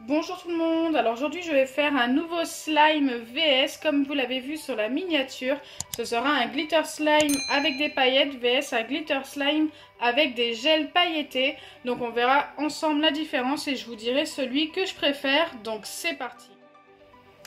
Bonjour tout le monde, alors aujourd'hui je vais faire un nouveau slime VS comme vous l'avez vu sur la miniature. Ce sera un glitter slime avec des paillettes VS un glitter slime avec des gels pailletés. Donc on verra ensemble la différence et je vous dirai celui que je préfère. Donc c'est parti.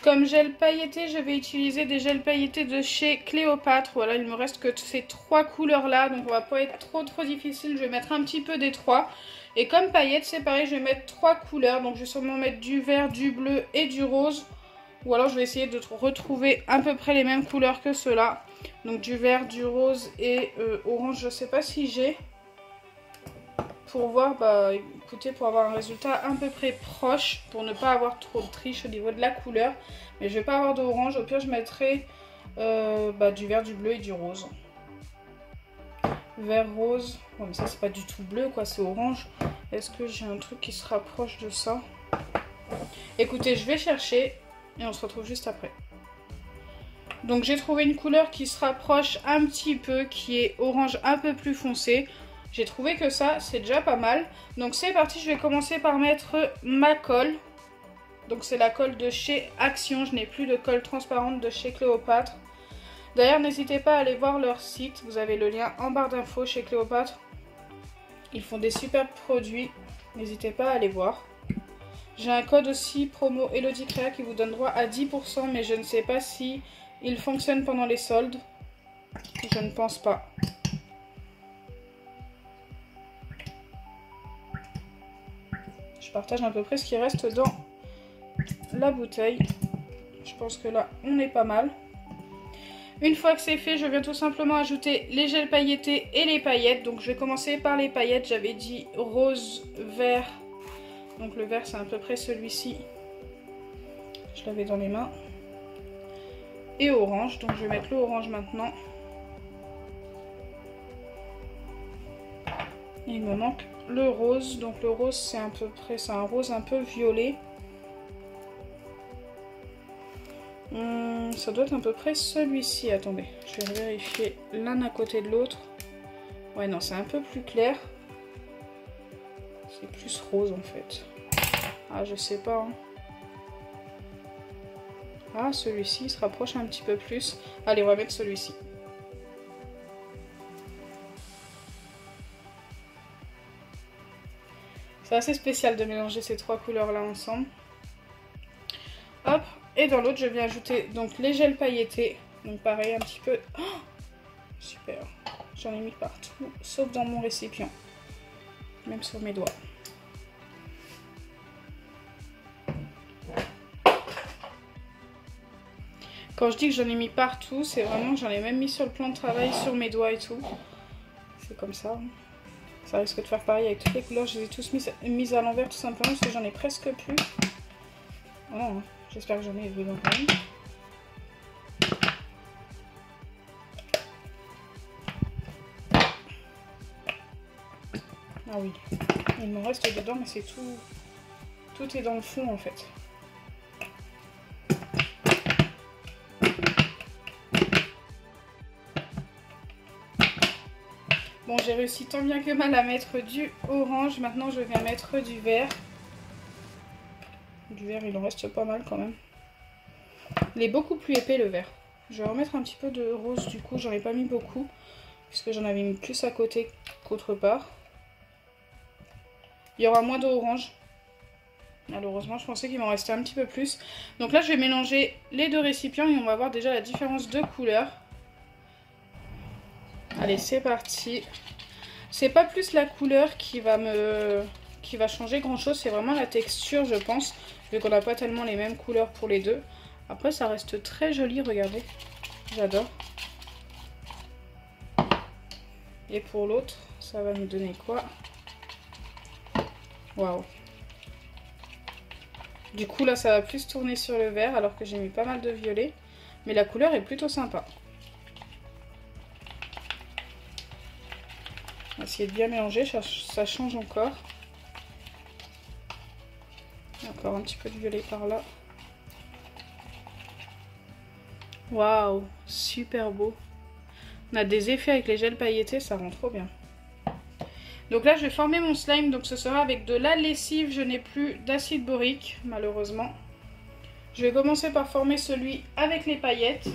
Comme gel pailleté, je vais utiliser des gels pailletés de chez Cléopâtre. Voilà, il me reste que ces trois couleurs là, donc on va pas être trop difficile. Je vais mettre un petit peu des trois. Et comme paillettes, c'est pareil, je vais mettre trois couleurs. Donc je vais sûrement mettre du vert, du bleu et du rose. Ou alors je vais essayer de retrouver à peu près les mêmes couleurs que ceux-là. Donc du vert, du rose et orange, je sais pas si j'ai. Pour voir, écoutez, pour avoir un résultat à peu près proche, pour ne pas avoir trop de triche au niveau de la couleur. Mais je vais pas avoir d'orange, au pire je mettrai du vert, du bleu et du rose. Vert, rose, bon, mais ça c'est pas du tout bleu quoi, c'est orange. Est-ce que j'ai un truc qui se rapproche de ça? Écoutez, je vais chercher et on se retrouve juste après. Donc j'ai trouvé une couleur qui se rapproche un petit peu, qui est orange un peu plus foncé. J'ai trouvé que ça, c'est déjà pas mal. Donc c'est parti, je vais commencer par mettre ma colle. Donc c'est la colle de chez Action. Je n'ai plus de colle transparente de chez Cléopâtre. D'ailleurs, n'hésitez pas à aller voir leur site. Vous avez le lien en barre d'infos chez Cléopâtre. Ils font des superbes produits. N'hésitez pas à aller voir. J'ai un code aussi promo Elodie Créa qui vous donne droit à 10%. Mais je ne sais pas si il fonctionne pendant les soldes. Je ne pense pas. Je partage à peu près ce qui reste dans la bouteille. Je pense que là, on est pas mal. Une fois que c'est fait, je viens tout simplement ajouter les gels pailletés et les paillettes. Donc je vais commencer par les paillettes. J'avais dit rose, vert. Donc le vert, c'est à peu près celui-ci. Je l'avais dans les mains. Et orange. Donc je vais mettre le orange maintenant. Et il me manque le rose. Donc le rose, c'est à peu près, c'est un rose un peu violet. Ça doit être à peu près celui-ci. Attendez, je vais vérifier l'un à côté de l'autre. Ouais, non, c'est un peu plus clair. C'est plus rose en fait. Ah, je sais pas. Hein. Ah, celui-ci se rapproche un petit peu plus. Allez, on va mettre celui-ci. C'est assez spécial de mélanger ces trois couleurs-là ensemble. Hop. Et dans l'autre, je viens ajouter donc les gels pailletés. Donc pareil, un petit peu. Oh, super. J'en ai mis partout, sauf dans mon récipient. Même sur mes doigts. Quand je dis que j'en ai mis partout, c'est vraiment que j'en ai même mis sur le plan de travail, sur mes doigts et tout. C'est comme ça. Ça risque de faire pareil avec toutes les couleurs. Je les ai tous mises à l'envers tout simplement parce que j'en ai presque plus. Oh non. J'espère que j'en ai vu quand même. Ah oui, il me reste dedans, mais c'est tout. Tout est dans le fond en fait. Bon, j'ai réussi tant bien que mal à mettre du orange. Maintenant, je viens mettre du vert. Du vert, il en reste pas mal quand même. Il est beaucoup plus épais le vert. Je vais remettre un petit peu de rose du coup, j'en ai pas mis beaucoup. Puisque j'en avais mis plus à côté qu'autre part. Il y aura moins d'orange. Malheureusement, je pensais qu'il m'en restait un petit peu plus. Donc là, je vais mélanger les deux récipients et on va voir déjà la différence de couleur. Allez, c'est parti. C'est pas plus la couleur qui va changer grand chose, c'est vraiment la texture, je pense. Vu qu'on n'a pas tellement les mêmes couleurs pour les deux. Après, ça reste très joli, regardez. J'adore. Et pour l'autre, ça va nous donner quoi? Waouh. Du coup, là, ça va plus tourner sur le vert, alors que j'ai mis pas mal de violet. Mais la couleur est plutôt sympa. On va essayer de bien mélanger, ça change encore. Encore un petit peu de violet par là. Waouh, super beau. On a des effets avec les gels pailletés, ça rend trop bien. Donc là je vais former mon slime, donc ce sera avec de la lessive, je n'ai plus d'acide borique malheureusement. Je vais commencer par former celui avec les paillettes.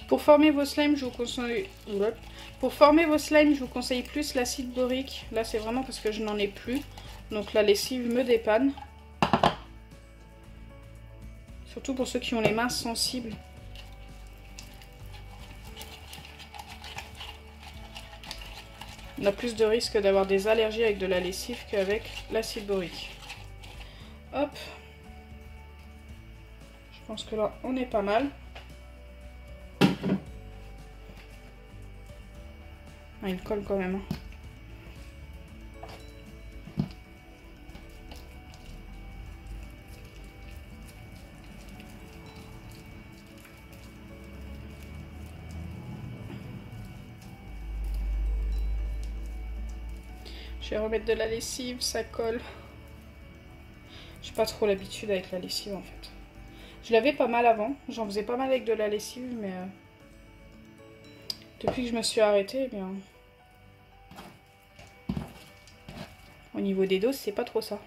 Pour former vos slimes, je vous conseille... Pour former vos slimes, je vous conseille plus l'acide borique. Là, c'est vraiment parce que je n'en ai plus. Donc la lessive me dépanne. Surtout pour ceux qui ont les mains sensibles. On a plus de risque d'avoir des allergies avec de la lessive qu'avec l'acide borique. Hop. Je pense que là, on est pas mal. Ah, il colle quand même. Je vais remettre de la lessive, ça colle. J'ai pas trop l'habitude avec la lessive en fait. Je l'avais pas mal avant, j'en faisais pas mal avec de la lessive, mais depuis que je me suis arrêtée, eh bien, au niveau des doses, c'est pas trop ça.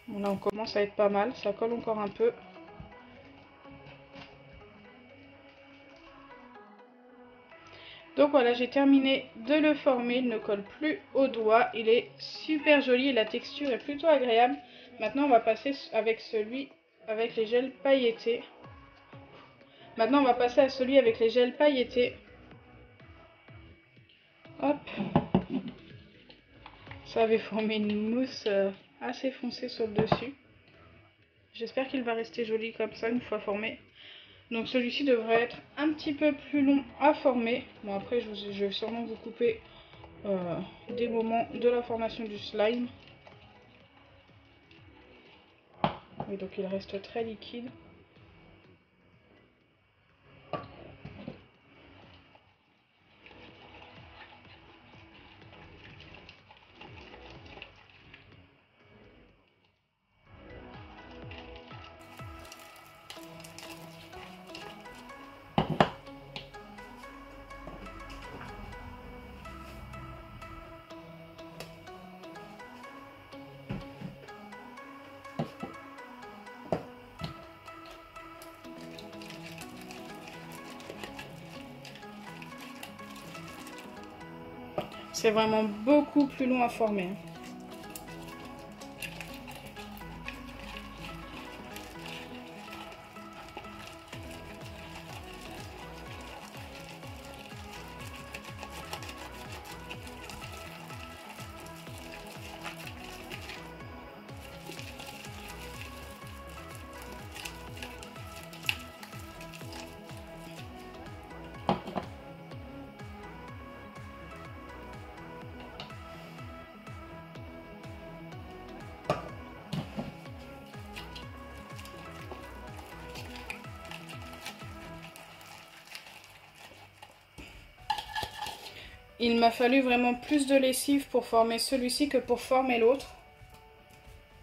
Bon, là on commence à être pas mal, ça colle encore un peu. Donc voilà, j'ai terminé de le former, il ne colle plus au doigt, il est super joli et la texture est plutôt agréable. Maintenant on va passer avec celui avec les gels pailletés. Maintenant on va passer à celui avec les gels pailletés. Hop. Ça avait formé une mousse assez foncée sur le dessus. J'espère qu'il va rester joli comme ça une fois formé. Donc celui-ci devrait être un petit peu plus long à former. Bon après je vais sûrement vous couper des moments de la formation du slime. Oui, donc il reste très liquide. C'est vraiment beaucoup plus long à former. Il m'a fallu vraiment plus de lessive pour former celui-ci que pour former l'autre.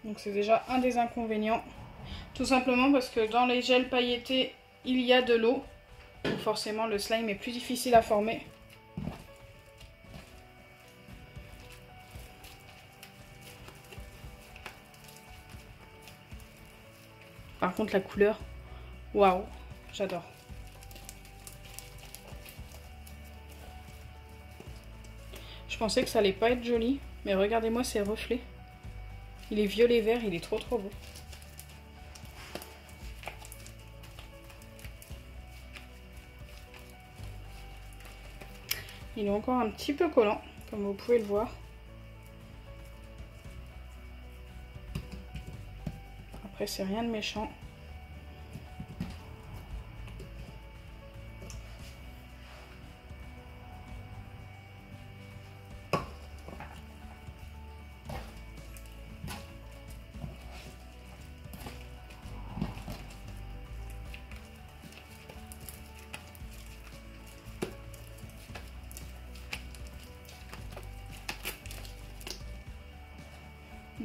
Donc c'est déjà un des inconvénients. Tout simplement parce que dans les gels pailletés, il y a de l'eau. Donc forcément le slime est plus difficile à former. Par contre la couleur, waouh, j'adore. Je pensais que ça allait pas être joli, mais regardez-moi ces reflets. Il est violet vert, il est trop beau. Il est encore un petit peu collant, comme vous pouvez le voir. Après c'est rien de méchant.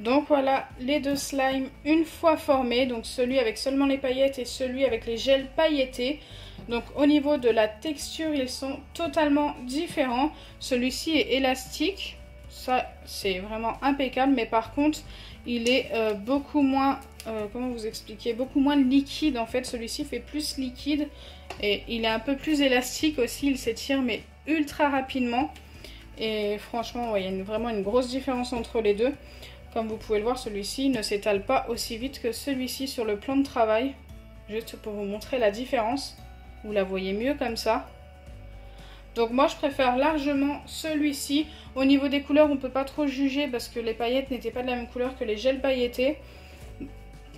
Donc voilà les deux slimes une fois formés, donc celui avec seulement les paillettes et celui avec les gels pailletés. Donc au niveau de la texture, ils sont totalement différents. Celui-ci est élastique, ça c'est vraiment impeccable, mais par contre il est beaucoup moins, comment vous expliquer, beaucoup moins liquide en fait. Celui-ci fait plus liquide et il est un peu plus élastique aussi, il s'étire mais ultra rapidement. Et franchement, ouais, il y a vraiment une grosse différence entre les deux. Comme vous pouvez le voir, celui-ci ne s'étale pas aussi vite que celui-ci sur le plan de travail. Juste pour vous montrer la différence. Vous la voyez mieux comme ça. Donc moi, je préfère largement celui-ci. Au niveau des couleurs, on ne peut pas trop juger parce que les paillettes n'étaient pas de la même couleur que les gels pailletés.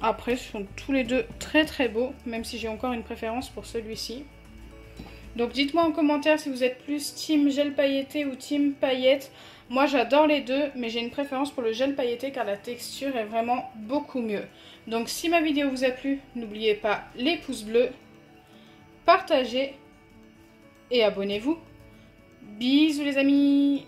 Après, ce sont tous les deux très très beaux, même si j'ai encore une préférence pour celui-ci. Donc dites-moi en commentaire si vous êtes plus team gel pailleté ou team paillettes. Moi j'adore les deux, mais j'ai une préférence pour le gel pailleté car la texture est vraiment beaucoup mieux. Donc si ma vidéo vous a plu, n'oubliez pas les pouces bleus, partagez et abonnez-vous. Bisous les amis!